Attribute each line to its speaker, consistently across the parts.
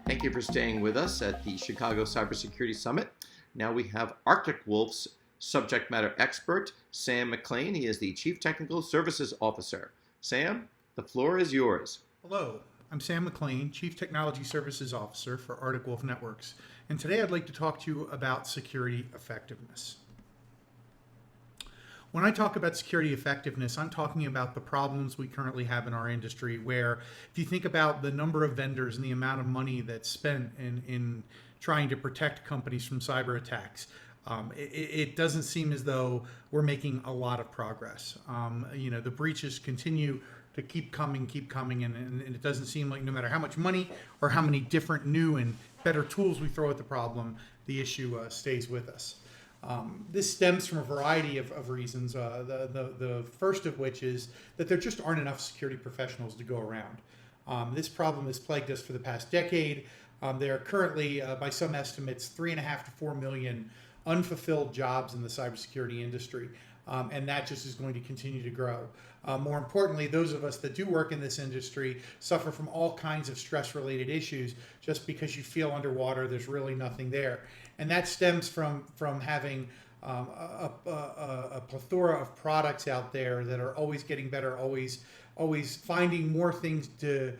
Speaker 1: Thank you for staying with us at the Chicago Cybersecurity Summit. Now we have Arctic Wolf's subject matter expert, Sam McLane. He is the Chief Technical Services Officer. Sam, the floor is yours.
Speaker 2: Hello, I'm Sam McLane, Chief Technology Services Officer for Arctic Wolf Networks, and today I'd like to talk to you about security effectiveness. When I talk about security effectiveness, I'm talking about the problems we currently have in our industry where if you think about the number of vendors and the amount of money that's spent in trying to protect companies from cyber attacks, it doesn't seem as though we're making a lot of progress. The breaches continue to keep coming, and it doesn't seem like no matter how much money or how many different new and better tools we throw at the problem, the issue stays with us. This stems from a variety of reasons. The first of which is that there just aren't enough security professionals to go around. This problem has plagued us for the past decade. There are currently, by some estimates, 3.5 to 4 million unfulfilled jobs in the cybersecurity industry, and that just is going to continue to grow. More importantly, those of us that do work in this industry suffer from all kinds of stress-related issues. Just because you feel underwater, there's really nothing there. And that stems from having a plethora of products out there that are always getting better, always finding more things to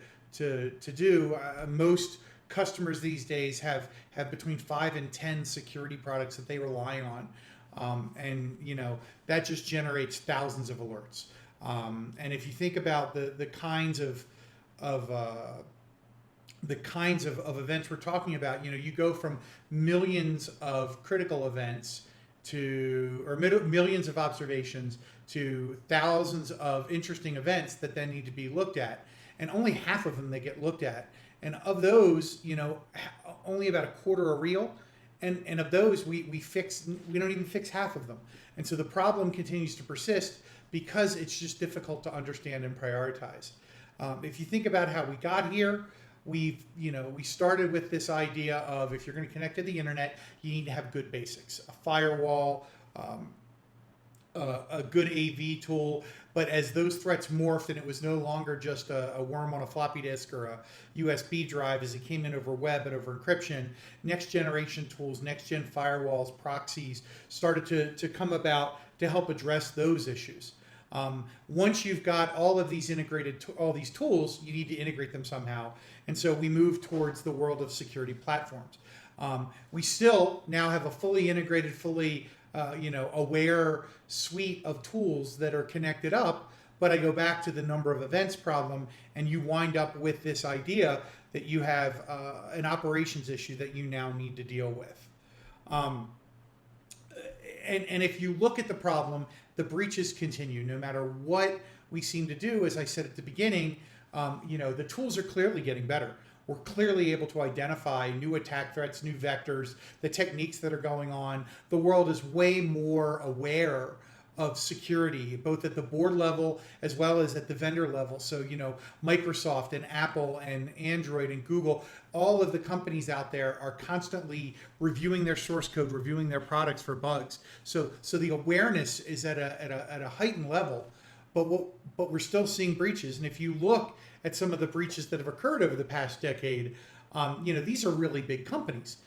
Speaker 2: do. Most customers these days have between 5 and 10 security products that they rely on. And that just generates thousands of alerts. And if you think about the kinds of events we're talking about, you go from millions of critical events or millions of observations to thousands of interesting events that then need to be looked at, and only half of them they get looked at. And of those, only about a quarter are real. And of those, we don't even fix half of them. And so the problem continues to persist because it's just difficult to understand and prioritize. If you think about how we got here, we started with this idea of if you're going to connect to the internet, you need to have good basics, a firewall, a good AV tool. But as those threats morphed and it was no longer just a worm on a floppy disk or a USB drive, as it came in over web and over encryption, next generation tools, next gen firewalls, proxies started to come about to help address those issues. Once you've got all of these all these tools, you need to integrate them somehow. And so we move towards the world of security platforms. We still now have a fully integrated, aware suite of tools that are connected up, but I go back to the number of events problem, and you wind up with this idea that you have an operations issue that you now need to deal with. And if you look at the problem, the breaches continue no matter what we seem to do. As I said at the beginning, the tools are clearly getting better. We're clearly able to identify new attack threats, new vectors, the techniques that are going on. The world is way more aware of security, both at the board level as well as at the vendor level. So, Microsoft and Apple and Android and Google, all of the companies out there are constantly reviewing their source code, reviewing their products for bugs. So the awareness is at a heightened level, but we're still seeing breaches. And if you look at some of the breaches that have occurred over the past decade, these are really big companies.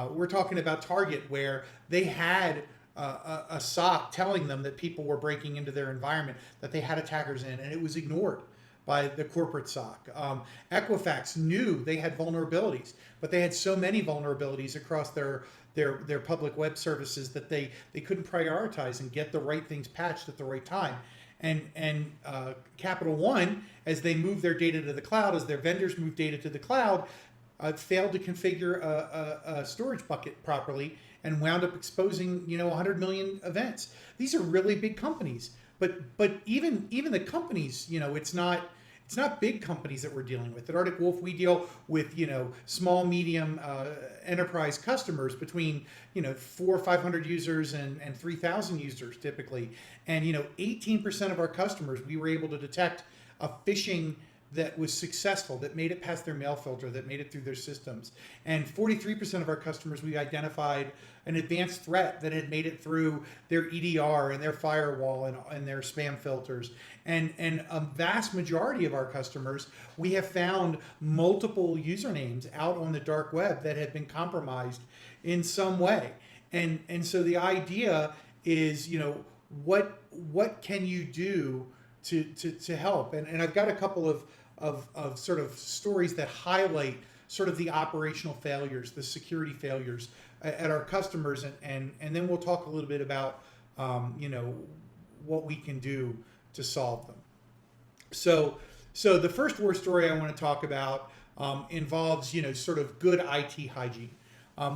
Speaker 2: We're talking about Target, where they had a SOC telling them that people were breaking into their environment, that they had attackers in, and it was ignored by the corporate SOC. Equifax knew they had vulnerabilities, but they had so many vulnerabilities across their public web services that they couldn't prioritize and get the right things patched at the right time. And Capital One, as they move their data to the cloud, as their vendors move data to the cloud, failed to configure a storage bucket properly and wound up exposing 100 million events. These are really big companies, but even the companies, it's not big companies that we're dealing with. At Arctic Wolf, we deal with small, medium enterprise customers between 400 or 500 users and 3,000 users typically. And 18% of our customers, we were able to detect a phishing that was successful, that made it past their mail filter, that made it through their systems. And 43% of our customers, we identified an advanced threat that had made it through their EDR and their firewall and their spam filters. And a vast majority of our customers, we have found multiple usernames out on the dark web that have been compromised in some way. And so the idea is, what can you do to help? And I've got a couple of sort of stories that highlight sort of the operational failures, the security failures at our customers, and then we'll talk a little bit about what we can do to solve them. So the first war story I want to talk about involves sort of good IT hygiene.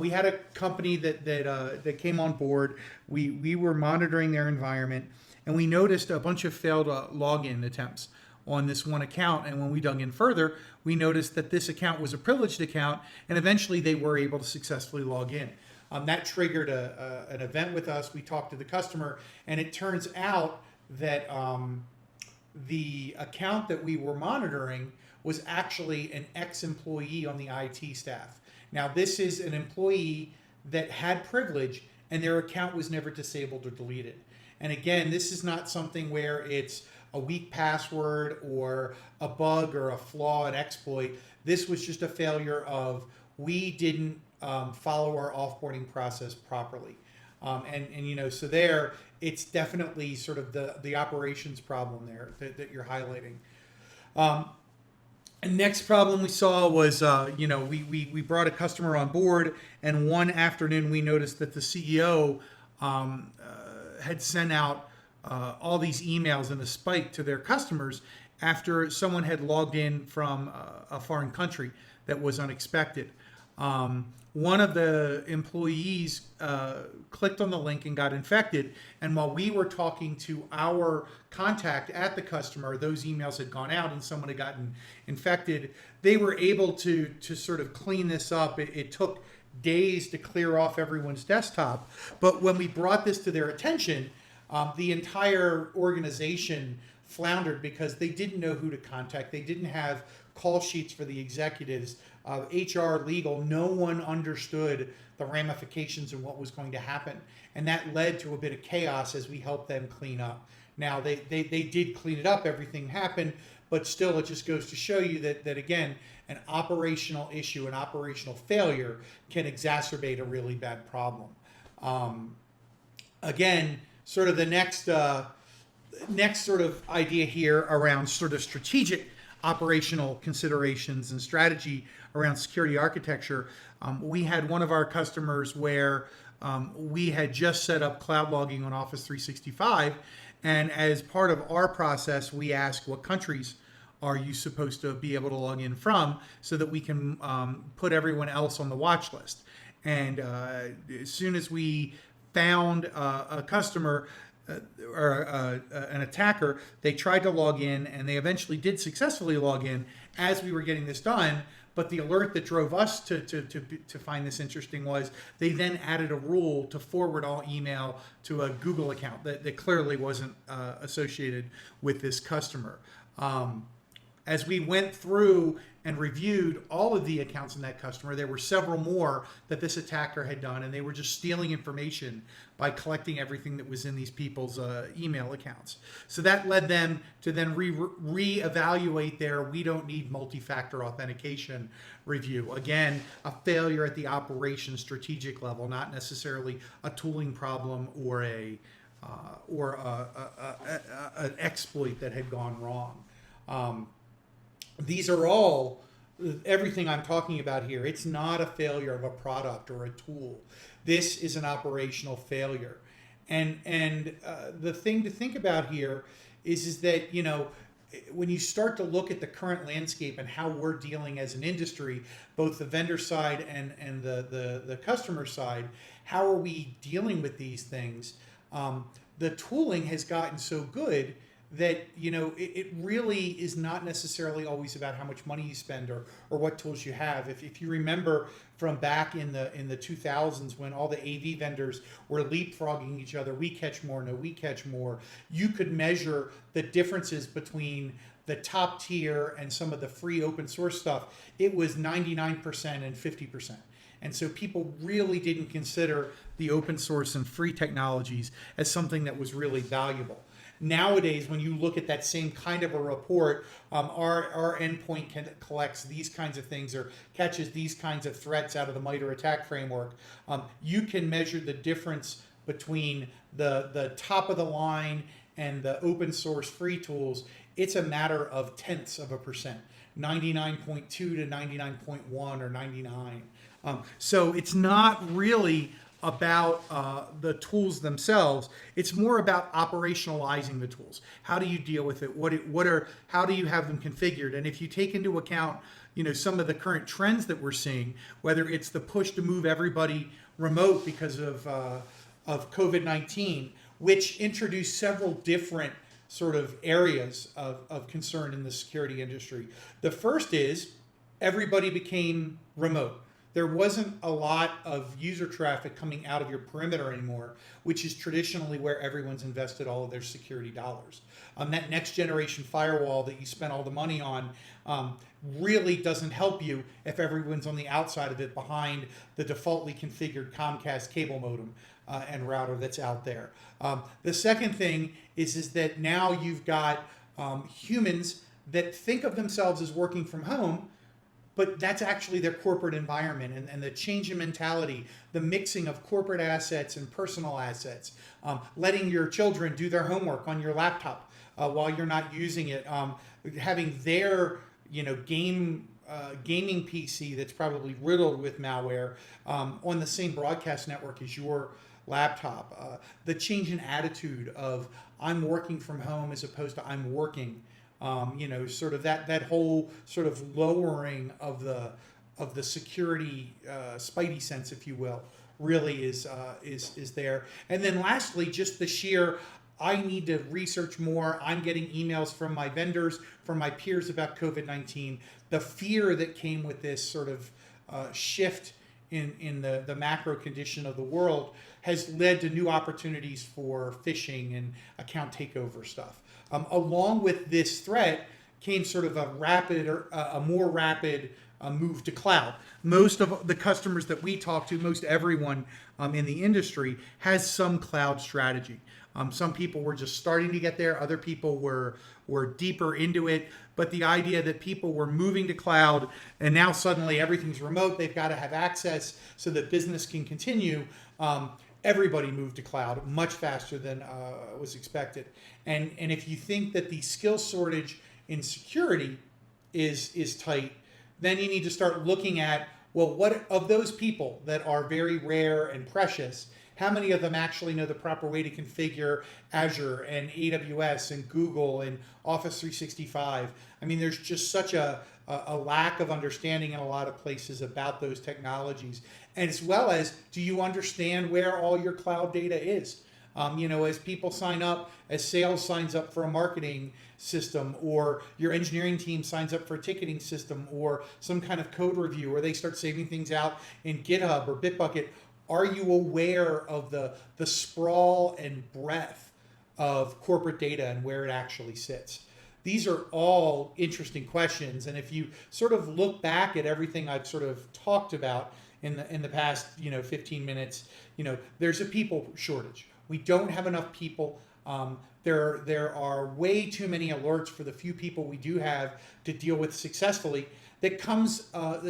Speaker 2: We had a company that came on board. We were monitoring their environment, and we noticed a bunch of failed login attempts on this one account. And when we dug in further, we noticed that this account was a privileged account, and eventually they were able to successfully log in. That triggered an event with us. We talked to the customer, and it turns out that the account that we were monitoring was actually an ex-employee on the IT staff. Now, this is an employee that had privilege, and their account was never disabled or deleted. And again, this is not something where it's a weak password or a bug or a flaw, an exploit. This was just a failure of we didn't follow our offboarding process properly. So there, it's definitely sort of the operations problem there that you're highlighting. And next problem we saw was, we brought a customer on board, and one afternoon we noticed that the CEO had sent out all these emails in a spike to their customers after someone had logged in from a foreign country that was unexpected. One of the employees clicked on the link and got infected. And while we were talking to our contact at the customer, those emails had gone out and someone had gotten infected. They were able to sort of clean this up. It took days to clear off everyone's desktop. But when we brought this to their attention, the entire organization floundered because they didn't know who to contact. They didn't have call sheets for the executives. HR, legal, no one understood the ramifications and what was going to happen. And that led to a bit of chaos as we helped them clean up. Now, they did clean it up, everything happened, but still it just goes to show you that again, an operational issue, an operational failure can exacerbate a really bad problem. Again, sort of the next sort of idea here around sort of strategic operational considerations and strategy around security architecture. We had one of our customers where we had just set up cloud logging on Office 365, and as part of our process, we asked what countries are you supposed to be able to log in from so that we can put everyone else on the watch list. And as soon as we found a customer or an attacker, they tried to log in, and they eventually did successfully log in as we were getting this done. But the alert that drove us to find this interesting was they then added a rule to forward all email to a Google account that clearly wasn't associated with this customer. As we went through and reviewed all of the accounts in that customer, there were several more that this attacker had done, and they were just stealing information by collecting everything that was in these people's email accounts. So that led them to then reevaluate their we don't need multi-factor authentication review. Again, a failure at the operations strategic level, not necessarily a tooling problem or an exploit that had gone wrong. These are all, everything I'm talking about here, it's not a failure of a product or a tool. This is an operational failure. And the thing to think about here is that, when you start to look at the current landscape and how we're dealing as an industry, both the vendor side and the customer side, how are we dealing with these things? The tooling has gotten so good that, it really is not necessarily always about how much money you spend or what tools you have. If you remember from back in the 2000s when all the AV vendors were leapfrogging each other, we catch more, no, we catch more, you could measure the differences between the top tier and some of the free open source stuff. It was 99% and 50%. And so people really didn't consider the open source and free technologies as something that was really valuable. Nowadays, when you look at that same kind of a report, our endpoint collects these kinds of things or catches these kinds of threats out of the MITRE ATT&CK framework. You can measure the difference between the top of the line and the open source free tools. It's a matter of tenths of a percent, 99.2 to 99.1 or 99. So it's not really about the tools themselves. It's more about operationalizing the tools. How do you deal with it? How do you have them configured? And if you take into account, some of the current trends that we're seeing, whether it's the push to move everybody remote because of COVID-19, which introduced several different sort of areas of concern in the security industry. The first is everybody became remote. There wasn't a lot of user traffic coming out of your perimeter anymore, which is traditionally where everyone's invested all of their security dollars. That next generation firewall that you spent all the money on really doesn't help you if everyone's on the outside of it behind the defaultly configured Comcast cable modem and router that's out there. The second thing is that now you've got humans that think of themselves as working from home, but that's actually their corporate environment, and the change in mentality, the mixing of corporate assets and personal assets, letting your children do their homework on your laptop while you're not using it, having their gaming PC that's probably riddled with malware on the same broadcast network as your laptop, the change in attitude of I'm working from home as opposed to I'm working. Sort of that whole sort of lowering of the security spidey sense, if you will, really is there. And then lastly, just the sheer, I need to research more. I'm getting emails from my vendors, from my peers about COVID-19. The fear that came with this sort of shift in the macro condition of the world has led to new opportunities for phishing and account takeover stuff. Along with this threat came sort of a more rapid move to cloud. Most of the customers that we talk to, most everyone in the industry has some cloud strategy. Some people were just starting to get there. Other people were deeper into it. But the idea that people were moving to cloud and now suddenly everything's remote, they've got to have access so that business can continue. Everybody moved to cloud much faster than was expected. And if you think that the skill shortage in security is tight, then you need to start looking at, well, what of those people that are very rare and precious, how many of them actually know the proper way to configure Azure and AWS and Google and Office 365? I mean, there's just such a lack of understanding in a lot of places about those technologies. And as well as, do you understand where all your cloud data is? As people sign up, as sales signs up for a marketing system, or your engineering team signs up for a ticketing system, or some kind of code review, or they start saving things out in GitHub or Bitbucket, are you aware of the sprawl and breadth of corporate data and where it actually sits? These are all interesting questions. And if you sort of look back at everything I've sort of talked about in the past 15 minutes, there's a people shortage. We don't have enough people. There are way too many alerts for the few people we do have to deal with successfully. That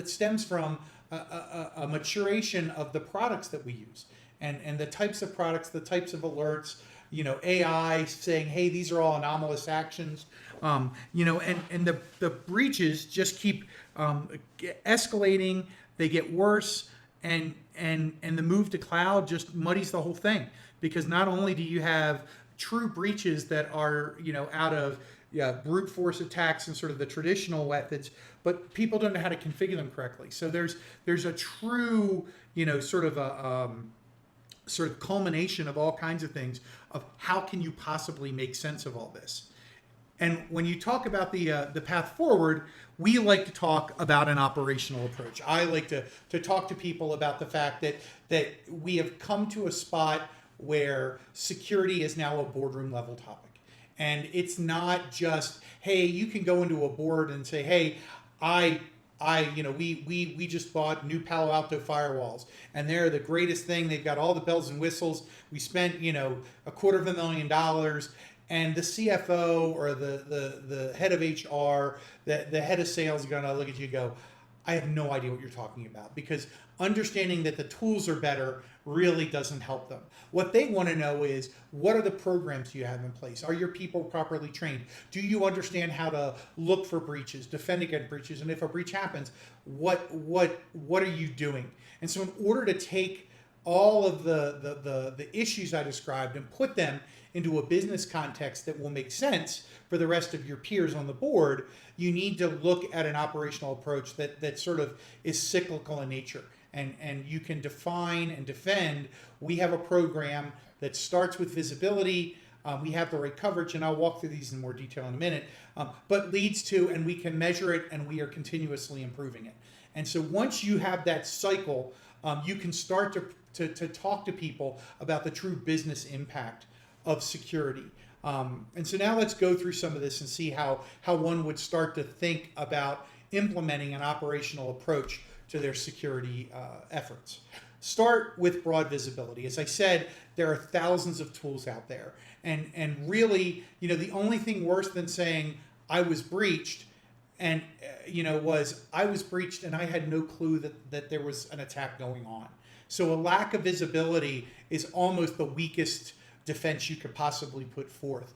Speaker 2: stems from a maturation of the products that we use, and the types of products, the types of alerts. AI saying, hey, these are all anomalous actions. And the breaches just keep escalating. They get worse, and the move to cloud just muddies the whole thing, because not only do you have true breaches that are out of brute force attacks and sort of the traditional methods, but people don't know how to configure them correctly. So there's a true sort of culmination of all kinds of things of how can you possibly make sense of all this. And when you talk about the path forward, we like to talk about an operational approach. I like to talk to people about the fact that we have come to a spot where security is now a boardroom level topic. And it's not just, hey, you can go into a board and say, hey, we just bought new Palo Alto firewalls, and they're the greatest thing. They've got all the bells and whistles. We spent, $250,000, and the CFO or the head of HR, the head of sales are gonna look at you and go, I have no idea what you're talking about, because understanding that the tools are better really doesn't help them. What they want to know is, what are the programs you have in place? Are your people properly trained? Do you understand how to look for breaches, defend against breaches, and if a breach happens, what are you doing? And so in order to take all of the issues I described and put them into a business context that will make sense for the rest of your peers on the board, you need to look at an operational approach that sort of is cyclical in nature. And you can define and defend. We have a program that starts with visibility. We have the right coverage, and I'll walk through these in more detail in a minute, but leads to, and we can measure it, and we are continuously improving it. And so once you have that cycle, you can start to talk to people about the true business impact of security. And so now let's go through some of this and see how one would start to think about implementing an operational approach to their security efforts. Start with broad visibility. As I said, there are thousands of tools out there. And really, the only thing worse than saying I was breached was I was breached and I had no clue that there was an attack going on. So a lack of visibility is almost the weakest defense you could possibly put forth.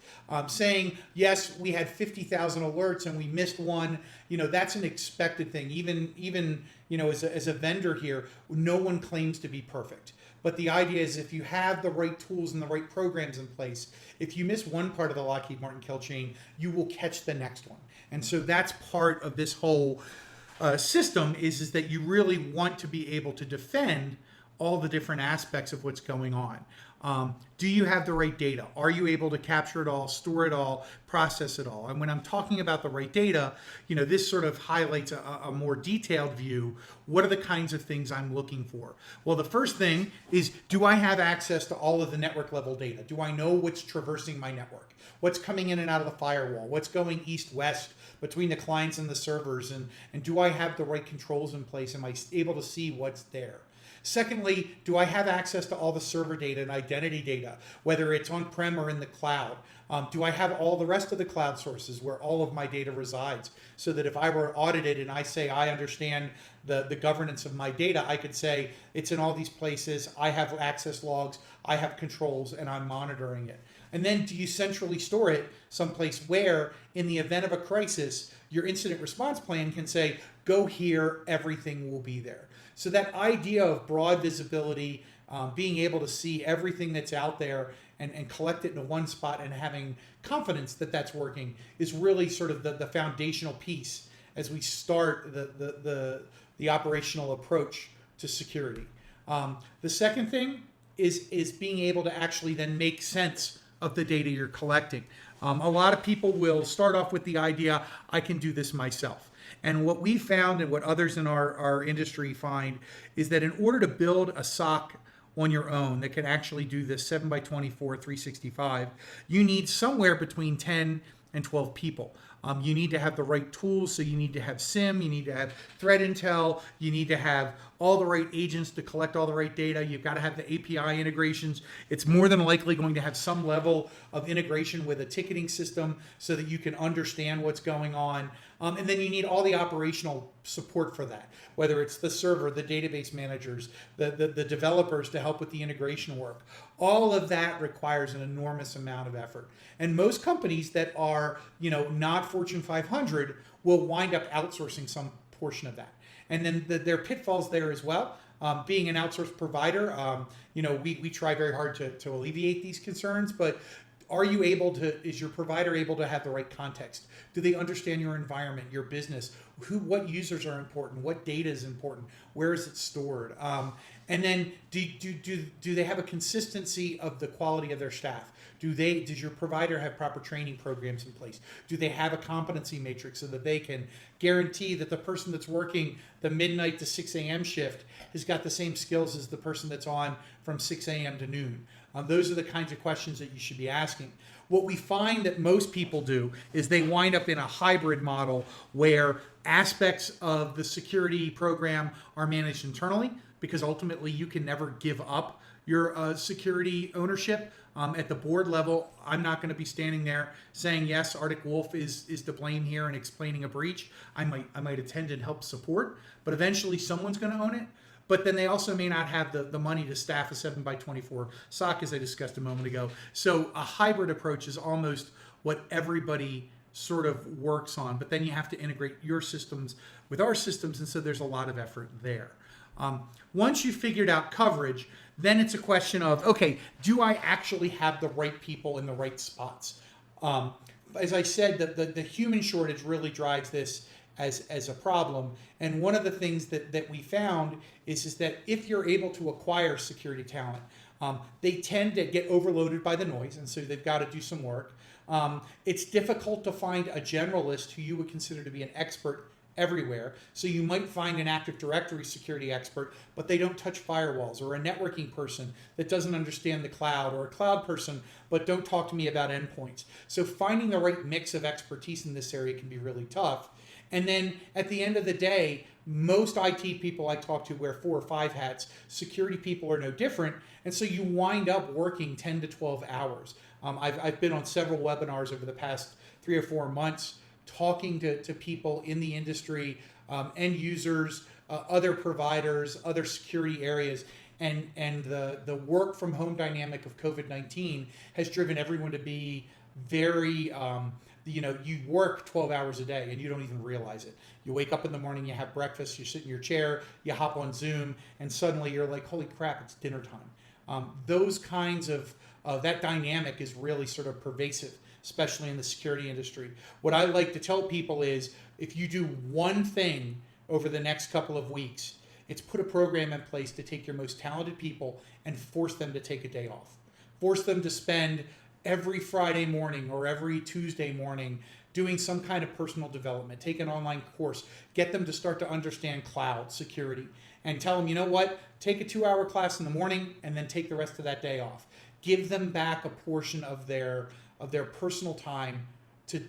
Speaker 2: Saying, yes, we had 50,000 alerts and we missed one, that's an expected thing. Even as a vendor here, no one claims to be perfect. But the idea is, if you have the right tools and the right programs in place, if you miss one part of the Lockheed Martin kill chain, you will catch the next one. And so that's part of this whole system is that you really want to be able to defend all the different aspects of what's going on. Do you have the right data? Are you able to capture it all, store it all, process it all? And when I'm talking about the right data, this sort of highlights a more detailed view. What are the kinds of things I'm looking for? Well, the first thing is, do I have access to all of the network level data? Do I know what's traversing my network? What's coming in and out of the firewall? What's going east-west between the clients and the servers? And do I have the right controls in place? Am I able to see what's there? Secondly, do I have access to all the server data and identity data, whether it's on-prem or in the cloud? Do I have all the rest of the cloud sources where all of my data resides, so that if I were audited and I say I understand the governance of my data, I could say it's in all these places, I have access logs, I have controls, and I'm monitoring it. And then do you centrally store it someplace where, in the event of a crisis, your incident response plan can say, go here, everything will be there. So that idea of broad visibility, being able to see everything that's out there and collect it into one spot and having confidence that that's working, is really sort of the foundational piece as we start the operational approach to security. The second thing is being able to actually then make sense of the data you're collecting. A lot of people will start off with the idea, I can do this myself. And what we found, and what others in our industry find, is that in order to build a SOC on your own that can actually do this 7x24, 365, you need somewhere between 10 and 12 people. You need to have the right tools, so you need to have SIM, you need to have threat intel, you need to have all the right agents to collect all the right data, you've got to have the API integrations. It's more than likely going to have some level of integration with a ticketing system so that you can understand what's going on. And then you need all the operational support for that, whether it's the server, the database managers, the developers to help with the integration work. All of that requires an enormous amount of effort. And most companies that are, not Fortune 500 will wind up outsourcing some portion of that. And then there are pitfalls there as well. Being an outsourced provider, we try very hard to alleviate these concerns, but is your provider able to have the right context? Do they understand your environment, your business? What users are important? What data is important? Where is it stored? And then do they have a consistency of the quality of their staff? Does your provider have proper training programs in place? Do they have a competency matrix so that they can guarantee that the person that's working the midnight to 6 a.m. shift has got the same skills as the person that's on from 6 a.m. to noon? Those are the kinds of questions that you should be asking. What we find that most people do is they wind up in a hybrid model where aspects of the security program are managed internally, because ultimately you can never give up your security ownership. At the board level, I'm not going to be standing there saying, yes, Arctic Wolf is to blame here and explaining a breach. I might attend and help support, but eventually someone's going to own it. But then they also may not have the money to staff a 7x24 SOC, as I discussed a moment ago. So a hybrid approach is almost what everybody sort of works on, but then you have to integrate your systems with our systems, and so there's a lot of effort there. Once you've figured out coverage, then it's a question of, okay, do I actually have the right people in the right spots? As I said, the human shortage really drives this as a problem. And one of the things that we found is that if you're able to acquire security talent, they tend to get overloaded by the noise, and so they've got to do some work. It's difficult to find a generalist who you would consider to be an expert everywhere. So you might find an Active Directory security expert, but they don't touch firewalls, or a networking person that doesn't understand the cloud, or a cloud person, but don't talk to me about endpoints. So finding the right mix of expertise in this area can be really tough. And then at the end of the day, most IT people I talk to wear 4 or 5 hats. Security people are no different. And so you wind up working 10 to 12 hours. I've been on several webinars over the past 3 or 4 months talking to people in the industry, end users, other providers, other security areas. And the work from home dynamic of COVID-19 has driven everyone to be very, you work 12 hours a day and you don't even realize it. You wake up in the morning, you have breakfast, you sit in your chair, you hop on Zoom, and suddenly you're like, holy crap, it's dinner time. Those kinds of, that dynamic is really sort of pervasive, especially in the security industry. What I like to tell people is, if you do one thing over the next couple of weeks, it's put a program in place to take your most talented people and force them to take a day off. Force them to spend every Friday morning or every Tuesday morning doing some kind of personal development, take an online course, get them to start to understand cloud security, and tell them, you know what, take a 2-hour class in the morning and then take the rest of that day off. Give them back a portion of their personal time to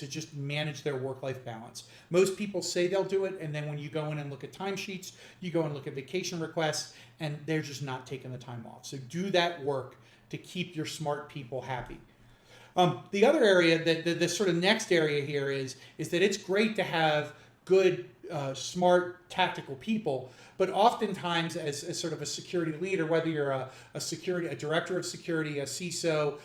Speaker 2: just manage their work-life balance. Most people say they'll do it, and then when you go in and look at timesheets, you go and look at vacation requests, and they're just not taking the time off. So do that work to keep your smart people happy. The other area, the sort of next area here is that it's great to have good, smart, tactical people, but oftentimes as sort of a security leader, whether you're a director of security, a CISO,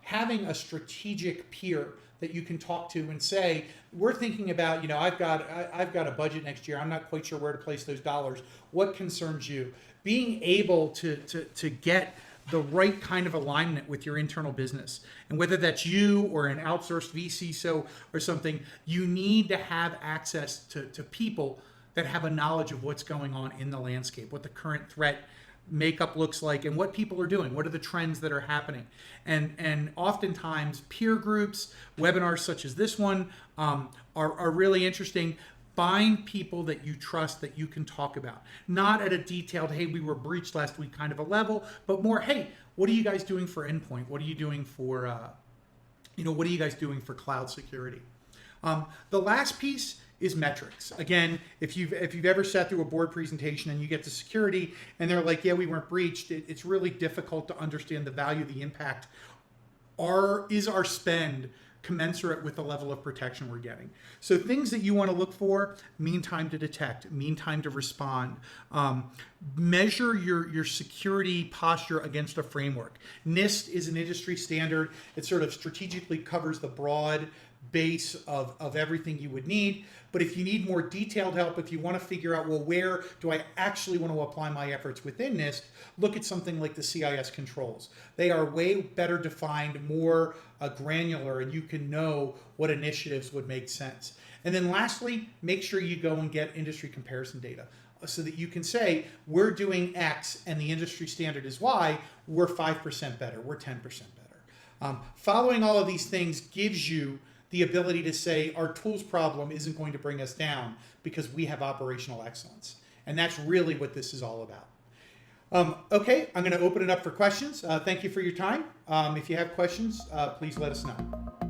Speaker 2: having a strategic peer that you can talk to and say, we're thinking about, I've got a budget next year. I'm not quite sure where to place those dollars. What concerns you? Being able to get the right kind of alignment with your internal business. And whether that's you or an outsourced vCISO or something, you need to have access to people that have a knowledge of what's going on in the landscape, what the current threat makeup looks like, and what people are doing. What are the trends that are happening? And oftentimes peer groups, webinars such as this one, are really interesting. Find people that you trust that you can talk about. Not at a detailed, hey, we were breached last week kind of a level, but more, hey, what are you guys doing for endpoint? What are you doing for, what are you guys doing for cloud security? The last piece is metrics. Again, if you've ever sat through a board presentation and you get to security and they're like, yeah, we weren't breached, it's really difficult to understand the value, the impact. Is our spend commensurate with the level of protection we're getting? So things that you want to look for: mean time to detect, mean time to respond. Measure your security posture against a framework. NIST is an industry standard. It sort of strategically covers the broad base of everything you would need. But if you need more detailed help, if you want to figure out, well, where do I actually want to apply my efforts within NIST, look at something like the CIS controls. They are way better defined, more granular, and you can know what initiatives would make sense. And then lastly, make sure you go and get industry comparison data so that you can say, we're doing X and the industry standard is Y, we're 5% better, we're 10% better. Following all of these things gives you the ability to say our tools problem isn't going to bring us down because we have operational excellence. And that's really what this is all about. Okay, I'm going to open it up for questions. Thank you for your time. If you have questions, please let us know.